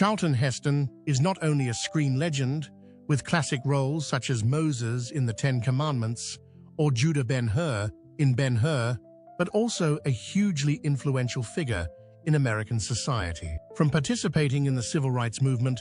Charlton Heston is not only a screen legend, with classic roles such as Moses in the Ten Commandments or Judah Ben-Hur in Ben-Hur, but also a hugely influential figure in American society. From participating in the civil rights movement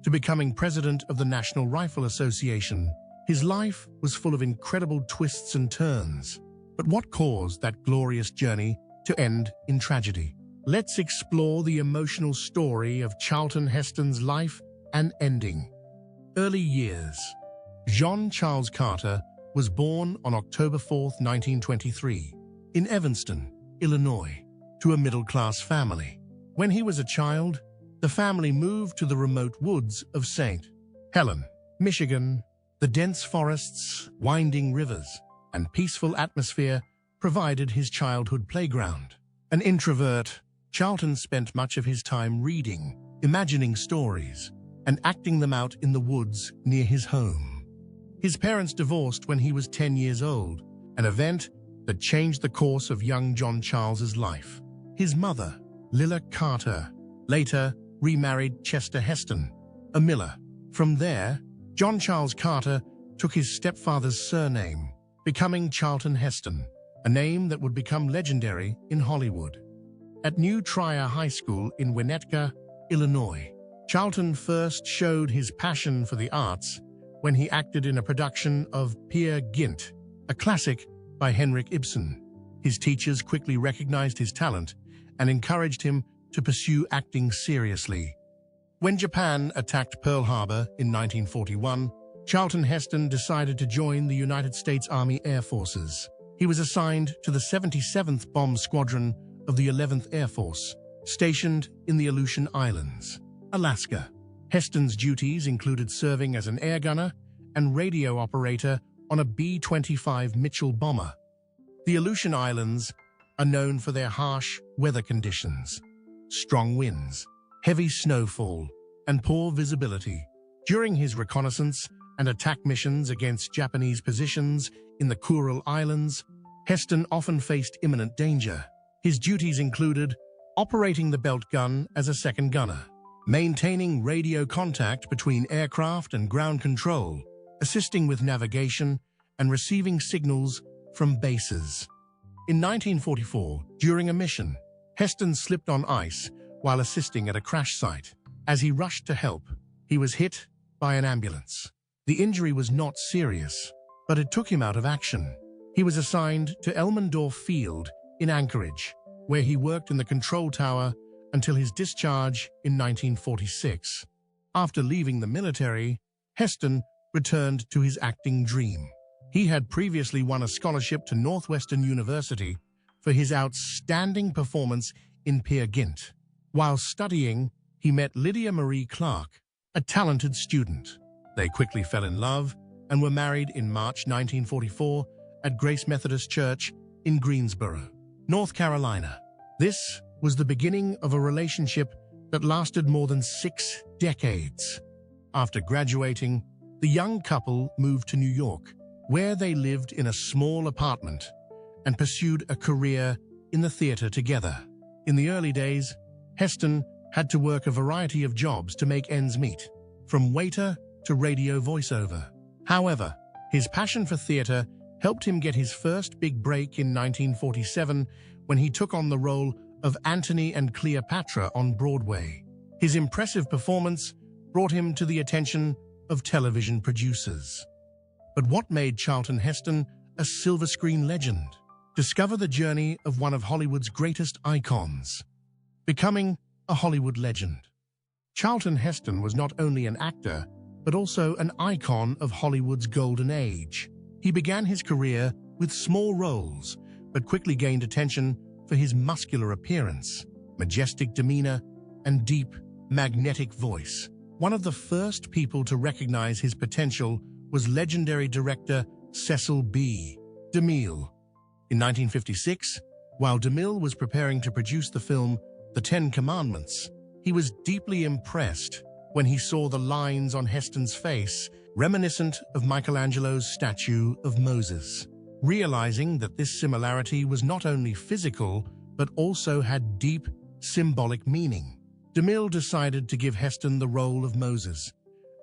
to becoming president of the National Rifle Association, his life was full of incredible twists and turns. But what caused that glorious journey to end in tragedy? Let's explore the emotional story of Charlton Heston's life and ending. Early years. John Charles Carter was born on October 4, 1923, in Evanston, Illinois, to a middle-class family. When he was a child, the family moved to the remote woods of St. Helens, Michigan. The dense forests, winding rivers, and peaceful atmosphere provided his childhood playground. An introvert, Charlton spent much of his time reading, imagining stories, and acting them out in the woods near his home. His parents divorced when he was 10 years old, an event that changed the course of young John Charles's life. His mother, Lilla Carter, later remarried Chester Heston, a miller. From there, John Charles Carter took his stepfather's surname, becoming Charlton Heston, a name that would become legendary in Hollywood. At New Trier High School in Winnetka, Illinois, Charlton first showed his passion for the arts when he acted in a production of Peer Gynt, a classic by Henrik Ibsen. His teachers quickly recognized his talent and encouraged him to pursue acting seriously. When Japan attacked Pearl Harbor in 1941, Charlton Heston decided to join the United States Army Air Forces. He was assigned to the 77th Bomb Squadron of the 11th Air Force, stationed in the Aleutian Islands, Alaska. Heston's duties included serving as an air gunner and radio operator on a B-25 Mitchell bomber. The Aleutian Islands are known for their harsh weather conditions, strong winds, heavy snowfall, and poor visibility. During his reconnaissance and attack missions against Japanese positions in the Kuril Islands, Heston often faced imminent danger. His duties included operating the belt gun as a second gunner, maintaining radio contact between aircraft and ground control, assisting with navigation, and receiving signals from bases. In 1944, during a mission, Heston slipped on ice while assisting at a crash site. As he rushed to help, he was hit by an ambulance. The injury was not serious, but it took him out of action. He was assigned to Elmendorf Field in Anchorage, where he worked in the control tower until his discharge in 1946. After leaving the military, Heston returned to his acting dream. He had previously won a scholarship to Northwestern University for his outstanding performance in Peer Gynt. While studying, he met Lydia Marie Clark, a talented student. They quickly fell in love and were married in March 1944 at Grace Methodist Church in Greensboro, North Carolina. This was the beginning of a relationship that lasted more than 6 decades. After graduating, the young couple moved to New York, where they lived in a small apartment and pursued a career in the theater together. In the early days, Heston had to work a variety of jobs to make ends meet, from waiter to radio voiceover. However, his passion for theater helped him get his first big break in 1947 when he took on the role of Antony and Cleopatra on Broadway. His impressive performance brought him to the attention of television producers. But what made Charlton Heston a silver screen legend? Discover the journey of one of Hollywood's greatest icons, becoming a Hollywood legend. Charlton Heston was not only an actor, but also an icon of Hollywood's golden age. He began his career with small roles, but quickly gained attention for his muscular appearance, majestic demeanor, and deep, magnetic voice. One of the first people to recognize his potential was legendary director Cecil B. DeMille. In 1956, while DeMille was preparing to produce the film The Ten Commandments, he was deeply impressed when he saw the lines on Heston's face, reminiscent of Michelangelo's statue of Moses. Realizing that this similarity was not only physical, but also had deep symbolic meaning, DeMille decided to give Heston the role of Moses,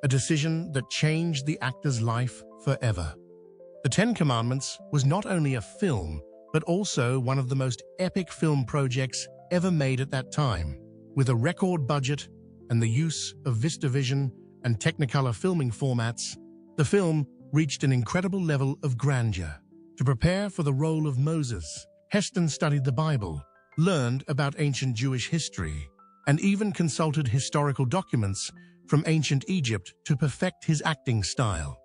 a decision that changed the actor's life forever. The Ten Commandments was not only a film, but also one of the most epic film projects ever made at that time. With a record budget and the use of VistaVision and Technicolor filming formats, the film reached an incredible level of grandeur. To prepare for the role of Moses, Heston studied the Bible, learned about ancient Jewish history, and even consulted historical documents from ancient Egypt to perfect his acting style.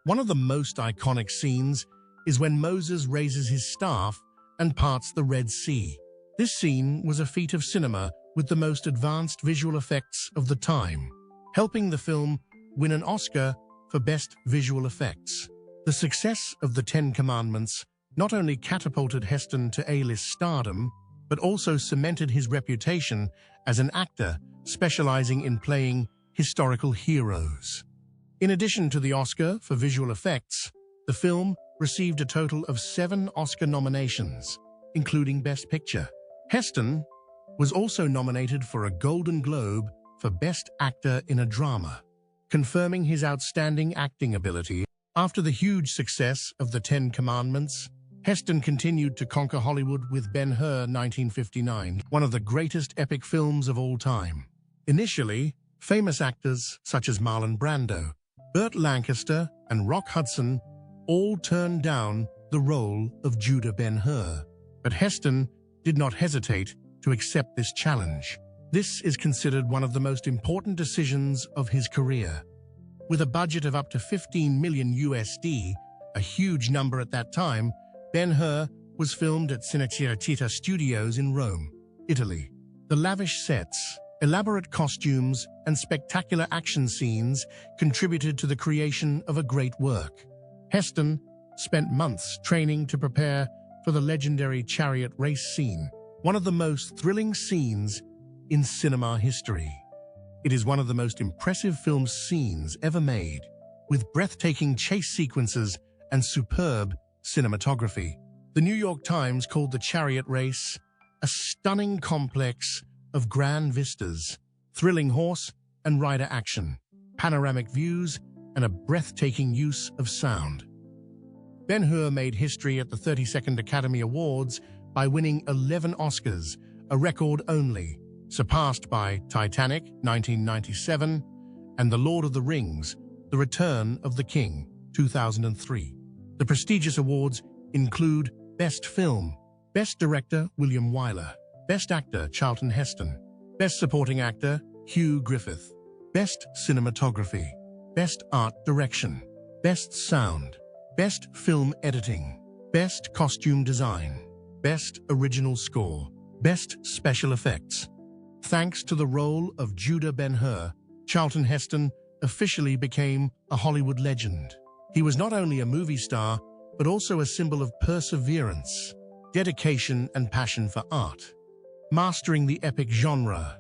One of the most iconic scenes is when Moses raises his staff and parts the Red Sea. This scene was a feat of cinema with the most advanced visual effects of the time, helping the film win an Oscar for Best Visual Effects. The success of the Ten Commandments not only catapulted Heston to A-list stardom, but also cemented his reputation as an actor specializing in playing historical heroes. In addition to the Oscar for visual effects, the film received a total of 7 Oscar nominations, including Best Picture. Heston was also nominated for a Golden Globe for Best Actor in a Drama, confirming his outstanding acting ability. After the huge success of the Ten Commandments, Heston continued to conquer Hollywood with Ben-Hur 1959, one of the greatest epic films of all time. Initially, famous actors such as Marlon Brando, Burt Lancaster, and Rock Hudson all turned down the role of Judah Ben-Hur, but Heston did not hesitate to accept this challenge. This is considered one of the most important decisions of his career. With a budget of up to $15 million USD, a huge number at that time, Ben-Hur was filmed at Cinecittà Studios in Rome, Italy. The lavish sets, elaborate costumes, and spectacular action scenes contributed to the creation of a great work. Heston spent months training to prepare for the legendary chariot race scene, one of the most thrilling scenes in cinema history. It is one of the most impressive film scenes ever made, with breathtaking chase sequences and superb cinematography. The New York Times called the chariot race a stunning complex of grand vistas, thrilling horse and rider action, panoramic views, and a breathtaking use of sound. Ben-Hur made history at the 32nd Academy Awards by winning 11 Oscars, a record only, surpassed by Titanic, 1997, and The Lord of the Rings, The Return of the King, 2003. The prestigious awards include Best Film, Best Director, William Wyler, Best Actor, Charlton Heston, Best Supporting Actor, Hugh Griffith, Best Cinematography, Best Art Direction, Best Sound, Best Film Editing, Best Costume Design, Best Original Score, Best Special Effects. Thanks to the role of Judah Ben-Hur, Charlton Heston officially became a Hollywood legend. He was not only a movie star, but also a symbol of perseverance, dedication, and passion for art. Mastering the epic genre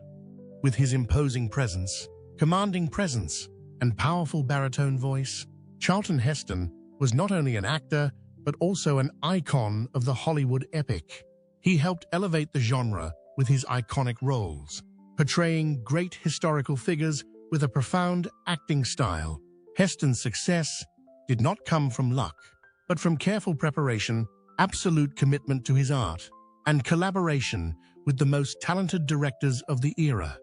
with his imposing presence, commanding presence, and powerful baritone voice, Charlton Heston was not only an actor, but also an icon of the Hollywood epic. He helped elevate the genre with his iconic roles, portraying great historical figures with a profound acting style. Heston's success did not come from luck, but from careful preparation, absolute commitment to his art, and collaboration with the most talented directors of the era.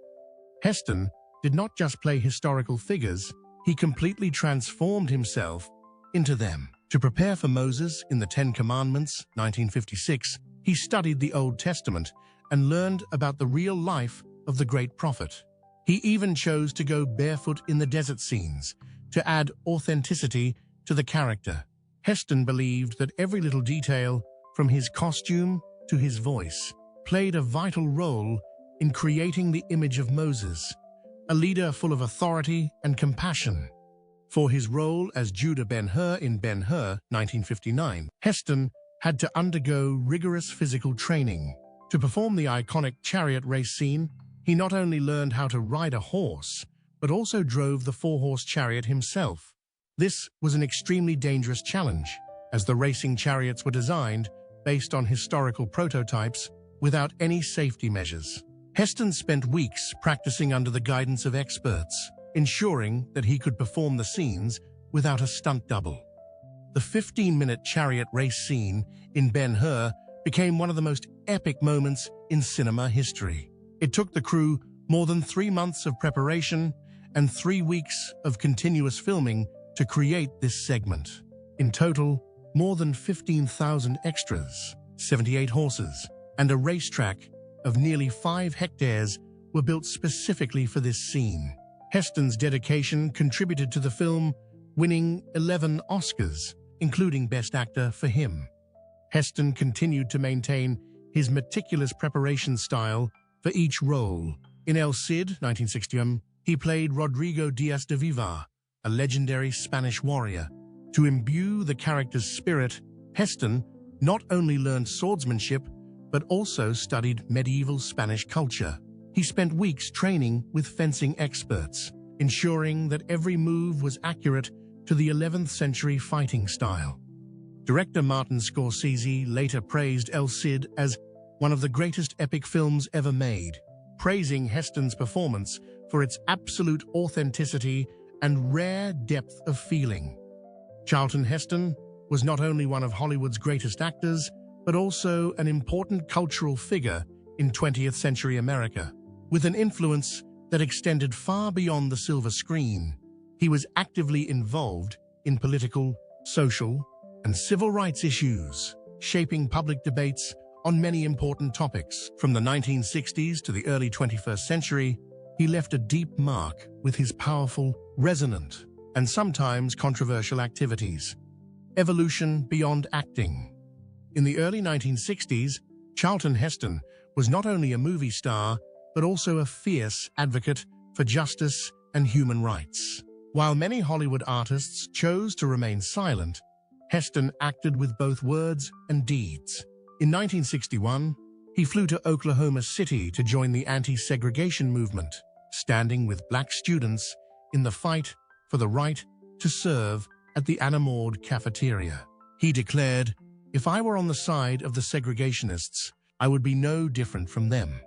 Heston did not just play historical figures, he completely transformed himself into them. To prepare for Moses in the Ten Commandments, 1956, he studied the Old Testament and learned about the real life of the great prophet. He even chose to go barefoot in the desert scenes to add authenticity to the character. Heston believed that every little detail, from his costume to his voice, played a vital role in creating the image of Moses, a leader full of authority and compassion. For his role as Judah Ben-Hur in Ben-Hur, 1959, Heston had to undergo rigorous physical training. To perform the iconic chariot race scene, he not only learned how to ride a horse, but also drove the 4-horse chariot himself. This was an extremely dangerous challenge, as the racing chariots were designed based on historical prototypes without any safety measures. Heston spent weeks practicing under the guidance of experts, ensuring that he could perform the scenes without a stunt double. The 15-minute chariot race scene in Ben-Hur became one of the most epic moments in cinema history. It took the crew more than 3 months of preparation and 3 weeks of continuous filming to create this segment. In total, more than 15,000 extras, 78 horses, and a racetrack of nearly 5 hectares were built specifically for this scene. Heston's dedication contributed to the film winning 11 Oscars, including Best Actor for him. Heston continued to maintain his meticulous preparation style for each role. In El Cid, 1961, he played Rodrigo Diaz de Vivar, a legendary Spanish warrior. To imbue the character's spirit, Heston not only learned swordsmanship, but also studied medieval Spanish culture. He spent weeks training with fencing experts, ensuring that every move was accurate to the 11th century fighting style. Director Martin Scorsese later praised El Cid as one of the greatest epic films ever made, praising Heston's performance for its absolute authenticity and rare depth of feeling. Charlton Heston was not only one of Hollywood's greatest actors, but also an important cultural figure in 20th century America. With an influence that extended far beyond the silver screen, he was actively involved in political, social, and civil rights issues, shaping public debates on many important topics. From the 1960s to the early 21st century, he left a deep mark with his powerful, resonant, and sometimes controversial activities. Evolution beyond acting. In the early 1960s, Charlton Heston was not only a movie star, but also a fierce advocate for justice and human rights. While many Hollywood artists chose to remain silent, Heston acted with both words and deeds. In 1961, he flew to Oklahoma City to join the anti-segregation movement, standing with black students in the fight for the right to serve at the Anna Maud cafeteria. He declared, "If I were on the side of the segregationists, I would be no different from them."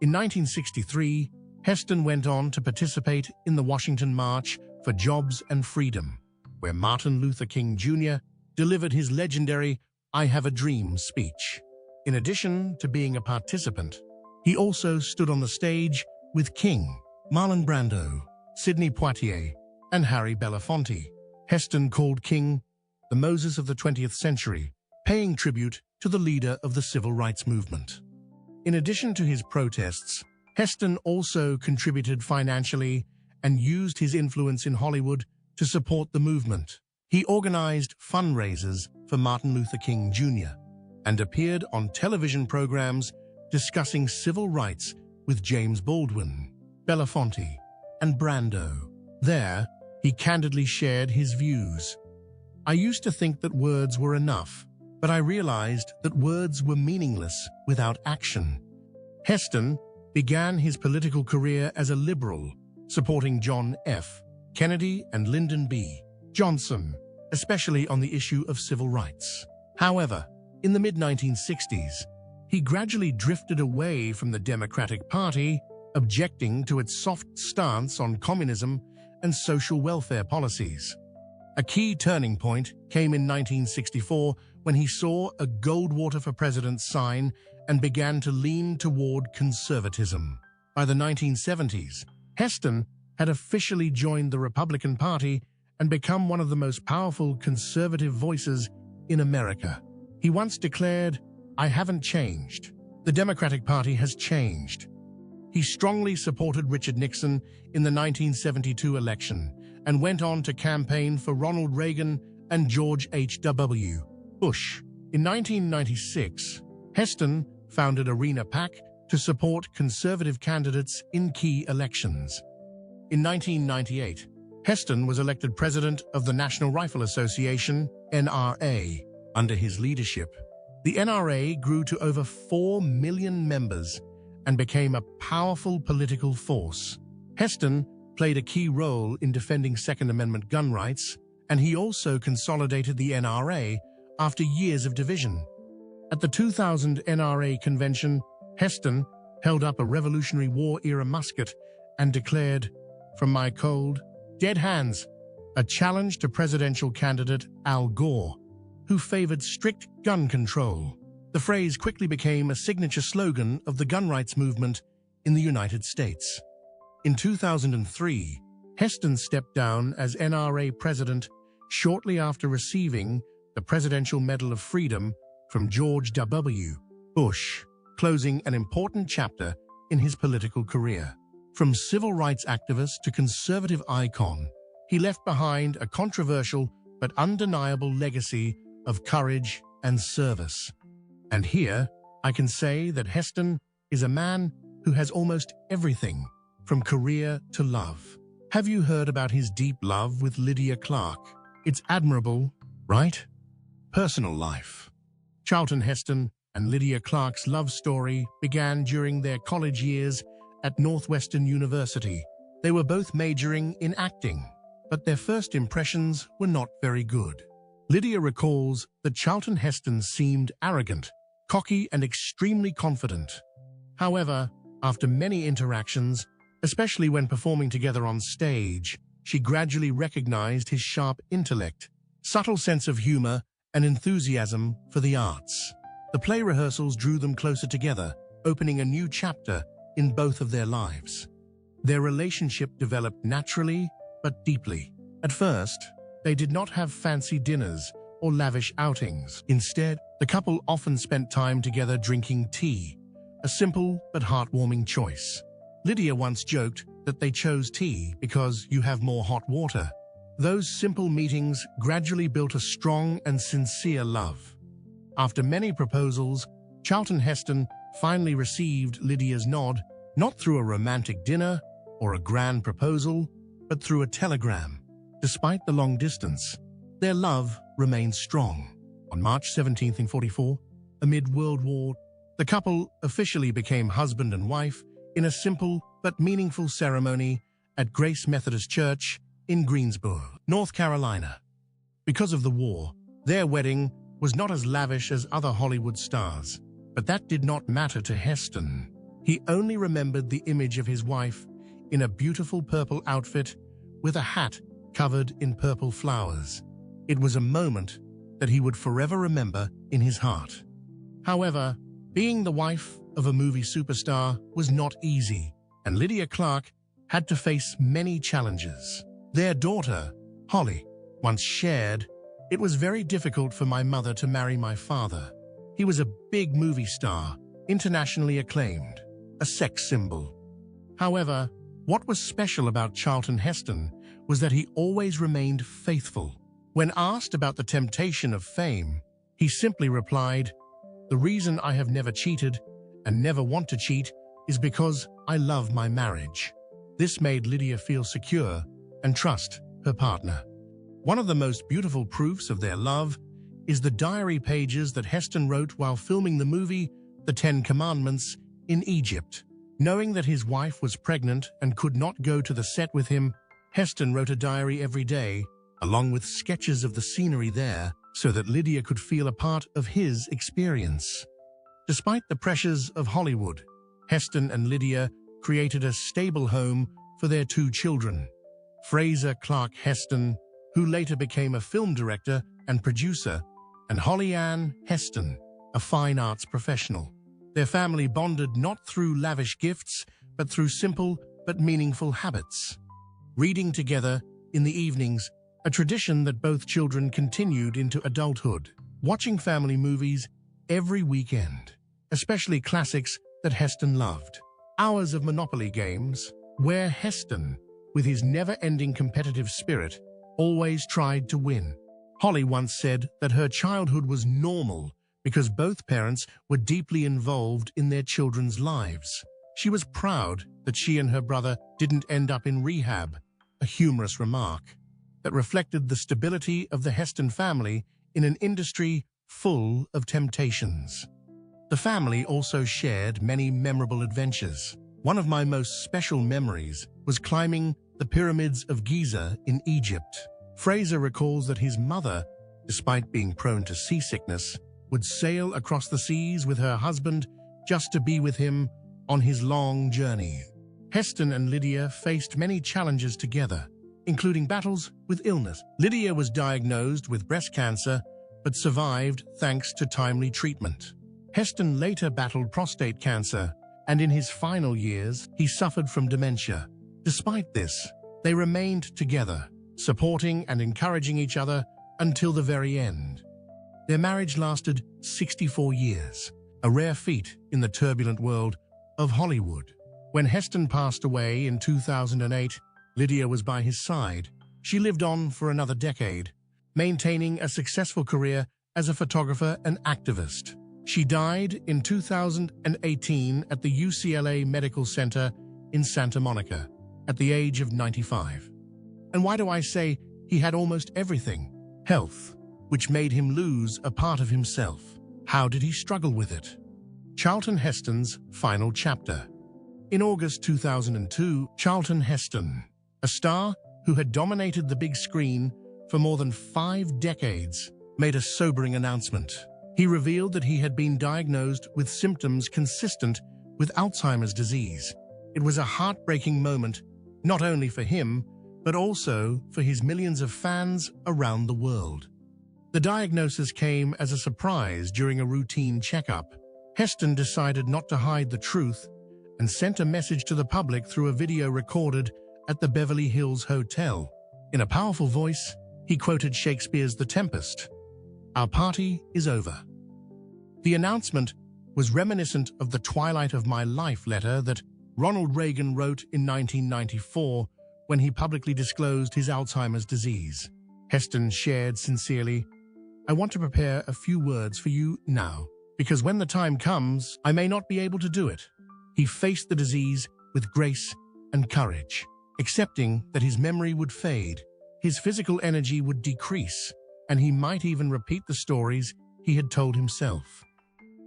In 1963, Heston went on to participate in the Washington March for Jobs and Freedom, where Martin Luther King Jr. delivered his legendary "I Have a Dream" speech. In addition to being a participant, he also stood on the stage with King, Marlon Brando, Sidney Poitier, and Harry Belafonte. Heston called King the Moses of the 20th century, paying tribute to the leader of the civil rights movement. In addition to his protests, Heston also contributed financially and used his influence in Hollywood to support the movement. He organized fundraisers for Martin Luther King Jr. and appeared on television programs discussing civil rights with James Baldwin, Belafonte, and Brando. There, he candidly shared his views. "I used to think that words were enough, but I realized that words were meaningless without action." Heston began his political career as a liberal, supporting John F. Kennedy and Lyndon B. Johnson, especially on the issue of civil rights. However, in the mid-1960s, he gradually drifted away from the Democratic Party, objecting to its soft stance on communism and social welfare policies. A key turning point came in 1964 when he saw a Goldwater for President sign and began to lean toward conservatism. By the 1970s, Heston had officially joined the Republican Party and become one of the most powerful conservative voices in America. He once declared, "I haven't changed. The Democratic Party has changed." He strongly supported Richard Nixon in the 1972 election and went on to campaign for Ronald Reagan and George H.W. Bush. In 1996, Heston founded Arena PAC to support conservative candidates in key elections. In 1998, Heston was elected president of the National Rifle Association, NRA. Under his leadership, the NRA grew to over 4 million members and became a powerful political force. Heston played a key role in defending Second Amendment gun rights, and he also consolidated the NRA after years of division. At the 2000 NRA convention, Heston held up a Revolutionary War-era musket and declared, "From my cold, dead hands," a challenge to presidential candidate Al Gore, who favored strict gun control. The phrase quickly became a signature slogan of the gun rights movement in the United States. In 2003, Heston stepped down as NRA president shortly after receiving the Presidential Medal of Freedom from George W. Bush, closing an important chapter in his political career. From civil rights activist to conservative icon, he left behind a controversial but undeniable legacy of courage and service. And here, I can say that Heston is a man who has almost everything, from career to love. Have you heard about his deep love with Lydia Clark? It's admirable, right? Personal life. Charlton Heston and Lydia Clark's love story began during their college years at Northwestern University. They were both majoring in acting, but their first impressions were not very good. Lydia recalls that Charlton Heston seemed arrogant, cocky, and extremely confident. However, after many interactions, especially when performing together on stage, she gradually recognized his sharp intellect, subtle sense of humor, and enthusiasm for the arts. The play rehearsals drew them closer together, opening a new chapter in both of their lives. Their relationship developed naturally but deeply. At first, they did not have fancy dinners or lavish outings. Instead, the couple often spent time together drinking tea, a simple but heartwarming choice. Lydia once joked that they chose tea because you have more hot water. Those simple meetings gradually built a strong and sincere love. After many proposals, Charlton Heston finally received Lydia's nod, not through a romantic dinner or a grand proposal, but through a telegram. Despite the long distance, their love remained strong. On March 17, 1944, amid World War, the couple officially became husband and wife in a simple but meaningful ceremony at Grace Methodist Church in Greensboro, North Carolina. Because of the war, their wedding was not as lavish as other Hollywood stars, but that did not matter to Heston. He only remembered the image of his wife in a beautiful purple outfit with a hat covered in purple flowers. It was a moment that he would forever remember in his heart. However, being the wife of a movie superstar was not easy, and Lydia Clark had to face many challenges. Their daughter, Holly, once shared, "It was very difficult for my mother to marry my father. He was a big movie star, internationally acclaimed, a sex symbol." However, what was special about Charlton Heston was that he always remained faithful. When asked about the temptation of fame, he simply replied, "The reason I have never cheated and never want to cheat is because I love my marriage." This made Lydia feel secure and trust her partner. One of the most beautiful proofs of their love is the diary pages that Heston wrote while filming the movie The 10 Commandments in Egypt. Knowing that his wife was pregnant and could not go to the set with him, Heston wrote a diary every day, along with sketches of the scenery there, so that Lydia could feel a part of his experience. Despite the pressures of Hollywood, Heston and Lydia created a stable home for their 2 children. Fraser Clark Heston, who later became a film director and producer, and Holly Ann Heston, a fine arts professional. Their family bonded not through lavish gifts, but through simple but meaningful habits. Reading together in the evenings, a tradition that both children continued into adulthood. Watching family movies every weekend, especially classics that Heston loved. Hours of Monopoly games, where Heston, with his never-ending competitive spirit, always tried to win. Holly once said that her childhood was normal because both parents were deeply involved in their children's lives. She was proud that she and her brother didn't end up in rehab, a humorous remark that reflected the stability of the Heston family in an industry full of temptations. The family also shared many memorable adventures. One of my most special memories was climbing the pyramids of Giza in Egypt. Fraser recalls that his mother, despite being prone to seasickness, would sail across the seas with her husband just to be with him on his long journey. Heston and Lydia faced many challenges together, including battles with illness. Lydia was diagnosed with breast cancer, but survived thanks to timely treatment. Heston later battled prostate cancer, and in his final years, he suffered from dementia. Despite this, they remained together, supporting and encouraging each other until the very end. Their marriage lasted 64 years, a rare feat in the turbulent world of Hollywood. When Heston passed away in 2008, Lydia was by his side. She lived on for another decade, maintaining a successful career as a photographer and activist. She died in 2018 at the UCLA Medical Center in Santa Monica, at the age of 95. And why do I say he had almost everything? Health, which made him lose a part of himself. How did he struggle with it? Charlton Heston's final chapter. In August 2002, Charlton Heston, a star who had dominated the big screen for more than 5 decades, made a sobering announcement. He revealed that he had been diagnosed with symptoms consistent with Alzheimer's disease. It was a heartbreaking moment, not only for him, but also for his millions of fans around the world. The diagnosis came as a surprise during a routine checkup. Heston decided not to hide the truth and sent a message to the public through a video recorded at the Beverly Hills Hotel. In a powerful voice, he quoted Shakespeare's The Tempest, "Our party is over." The announcement was reminiscent of the Twilight of My Life letter that Ronald Reagan wrote in 1994 when he publicly disclosed his Alzheimer's disease. Heston shared sincerely, "I want to prepare a few words for you now, because when the time comes, I may not be able to do it." He faced the disease with grace and courage, accepting that his memory would fade, his physical energy would decrease, and he might even repeat the stories he had told himself.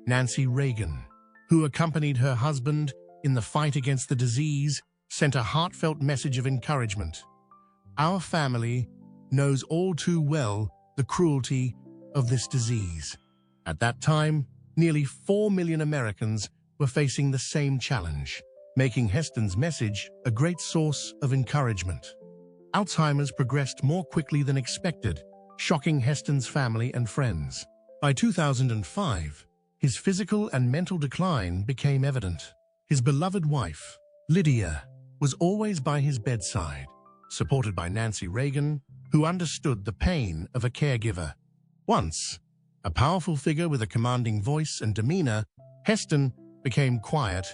Nancy Reagan, who accompanied her husband in the fight against the disease, sent a heartfelt message of encouragement. "Our family knows all too well the cruelty of this disease." At that time, nearly 4 million Americans were facing the same challenge, making Heston's message a great source of encouragement. Alzheimer's progressed more quickly than expected, shocking Heston's family and friends. By 2005, his physical and mental decline became evident. His beloved wife, Lydia, was always by his bedside, supported by Nancy Reagan, who understood the pain of a caregiver. Once a powerful figure with a commanding voice and demeanor, Heston became quiet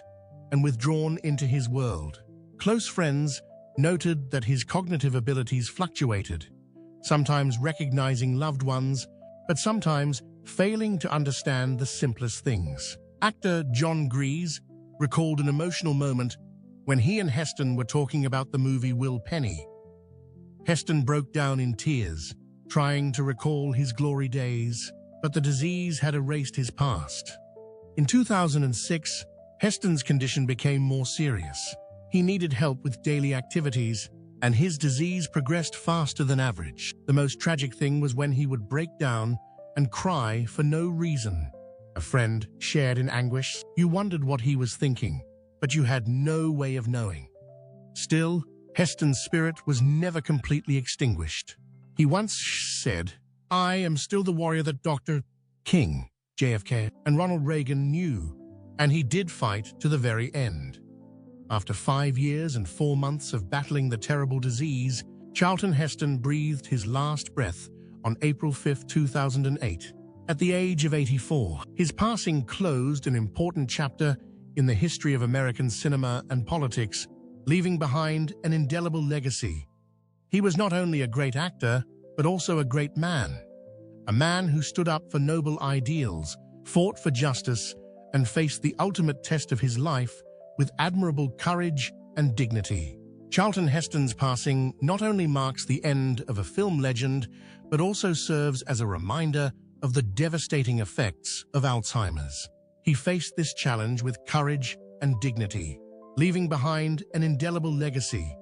and withdrawn into his world. Close friends noted that his cognitive abilities fluctuated, sometimes recognizing loved ones, but sometimes failing to understand the simplest things. Actor John Grease recalled an emotional moment when he and Heston were talking about the movie Will Penny. Heston broke down in tears, trying to recall his glory days, but the disease had erased his past. In 2006, Heston's condition became more serious. He needed help with daily activities, and his disease progressed faster than average. The most tragic thing was when he would break down and cry for no reason. A friend shared in anguish. You wondered what he was thinking, but you had no way of knowing. Still, Heston's spirit was never completely extinguished. He once said, "I am still the warrior that Dr. King, JFK, and Ronald Reagan knew," and he did fight to the very end. After 5 years and 4 months of battling the terrible disease, Charlton Heston breathed his last breath on April 5, 2008. At the age of 84, his passing closed an important chapter in the history of American cinema and politics, leaving behind an indelible legacy. He was not only a great actor, but also a great man. A man who stood up for noble ideals, fought for justice, and faced the ultimate test of his life with admirable courage and dignity. Charlton Heston's passing not only marks the end of a film legend, but also serves as a reminder of the devastating effects of Alzheimer's. He faced this challenge with courage and dignity, leaving behind an indelible legacy.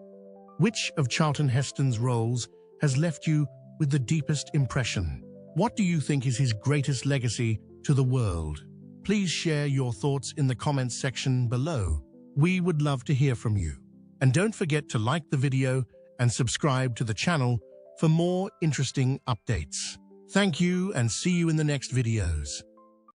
Which of Charlton Heston's roles has left you with the deepest impression? What do you think is his greatest legacy to the world? Please share your thoughts in the comments section below. We would love to hear from you. And don't forget to like the video and subscribe to the channel for more interesting updates. Thank you and see you in the next videos.